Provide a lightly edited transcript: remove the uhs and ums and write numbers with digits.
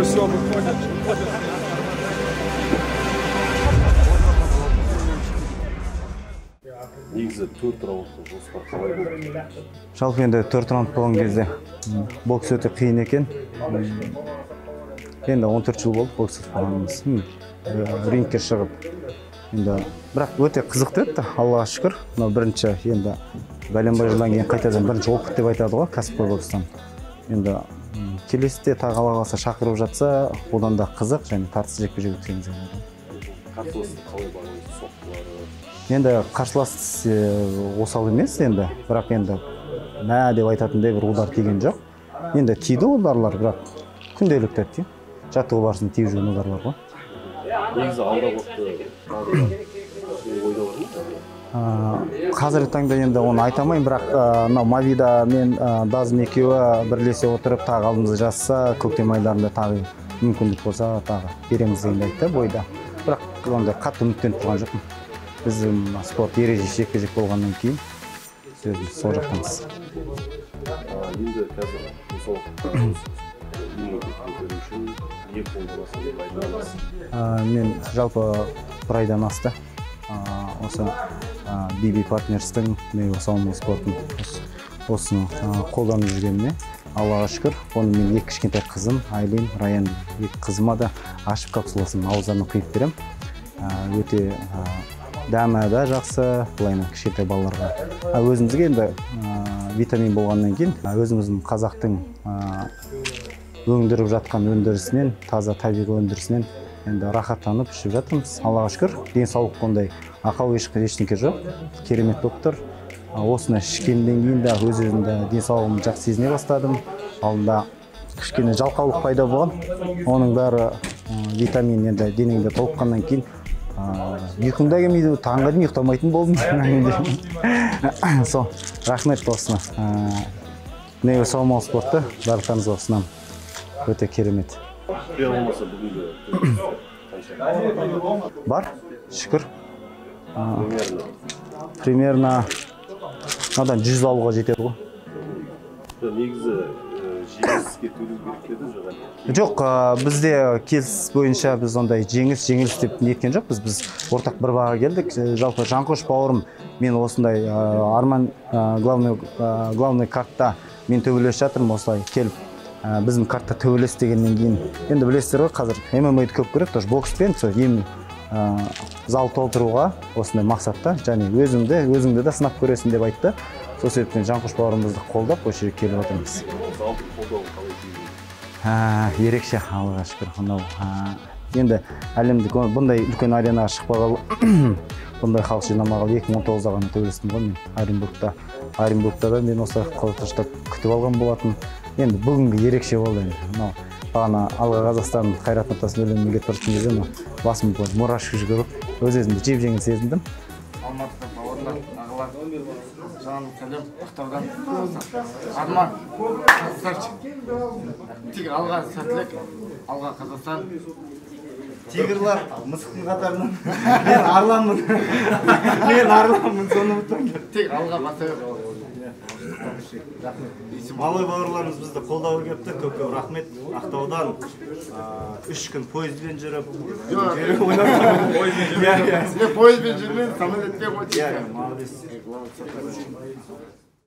Все, выходит. Негізі 4 раундтың жоспары қалай болды? Жалпы енді 4 раунд болған кезде бокс өте қиын екен. Енді 14 жыл болды бокс болғанымыз. Рингке шығып. Енді бірақ өте қызықты өтті, Аллаға шүкір. Мынау бірінші енді бәленбай жылдан кейін қайтадан бірінші опыт деп айтады ғой кәсіпқой бокстан. Енді келесіде тағы Алла қаласа шақырып жатса, одан да қызық және тартысты жекпе-жек өткеніміз болады. Қарсыластың қалай бағалайсыз соққылары? Енді қарсылас осал емес енді, бірақ енді мә деп айтатындай бір удар тиген жоқ. Енді тиді ударлар, бірақ күнделікті тиді. Жаттығу барысында тиіп жүрген ударлар ғой. Негізі алда уақытты ойда бар ма? Қазіргі таңда енді оны айтамайын, бірақ Мавида мен Дазым екеуі бірлесе отырып тағы алдымызды жазса, көктем айларында тағы мүмкіндік болса тағы береміз дегенді айтты бойда. Бірақ онда қатты үміттеніп тұрған жоқпын. Біз спорт ережесі жекпе-жек болғаннан кейін сөзіміз сол жақтамыз. Енді қазір мысалы иммунитет үшін не қолданасыз деп айта аласыз? Мен жалпы бір айдан асты. Осы BB Partners'тың Салмон спортын осыны қолданып жүргеніне Аллаға шүкір. Оны мен екі кішкентай қызым, Айлин, Раян, екі қызыма да ашып капсуласын ауыздарына құйып берем. Өте дәмі да жақсы, былайына кішкентай балаларға. Өзімізге енді витамин болғаннан кейін, өзіміздің қазақтың өндіріп жатқан өндірісінен, таза табиғи өндірісінен енді рахаттанып ішіп жатырмыз. Аллаға шүкір, денсаулық ондай ақау ештеңке жоқ. Керемет доктор. Осыны ішкеннен кейін де өз-өзімді денсаулығымды жақсы сезіне бастадым. Алдында кішкене жалқаулық пайда болған. Оның бәрі витамин енді денеңде толыққаннан кейін ұйқым да келмейді, таңға дейін ұйықтамайтын болдым. Сол, рахмет осыны. Салмон спортты барлықтарыңызға ұсынамын. Өте керемет. Болмаса бүгінгі қанша? Бар, шүкір. Примерно 100 алуға жетеді ғой. Негізі жеңіске төлеу керек еді жоқ? Жоқ, бізде келіс бойынша біз ондай жеңіс деп неткен жоқпыз. Біз ортақ бір баға келдік. Жалпы Жанқош бауырым, мен осындай арман главный картта мен төбелес жатырмын, осылай келіп. Біздің картта төбелес дегеннен кейін. Енді білесіздер ғой, қазір ММА-ді көп көреді, бокспен ем зал толтыруға осындай мақсатта, және өзіңді де сынап көресің деп айтты. Сол себептен Жанқош бауырымызды қолдап, осы жерге келіп отырмыз. Залды қолдау қалай деймін? Ерекше, Аллаға шүкір. Енді әлемдік бұндай үлкен аренаға шықпағалы, бұндай халық жинамағалы 2019-да ғана төбелестім ғой мен Оренбургта да мен осылай қалыпташтап күтіп алған болатын. Енді бүгінгі ерекше болды. Бағана Алға Қазақстан Қайрат Нұртастың өлеңіне кетіп бара жатқан кезде басым мурашка жүгіріп, өз-өзімді жеп-жеңіл сезіндім. Алматыда бауырлар, ағалар, жаным сәлем, Ақтаудан, Арман, тек алға сәттілік, Алға Қазақстан. Тигрлар, мысықтың қатарынан, мен арланмын, соны ұмытпаңдар. Тек алға баса бер. малой бауырларымыз бізді қолдауға келіпті, көп рахмет. Ақтаудан 3 күн пойызбен жүріп, Пойызбен жүрмін, самолетпен қойдым. молодец.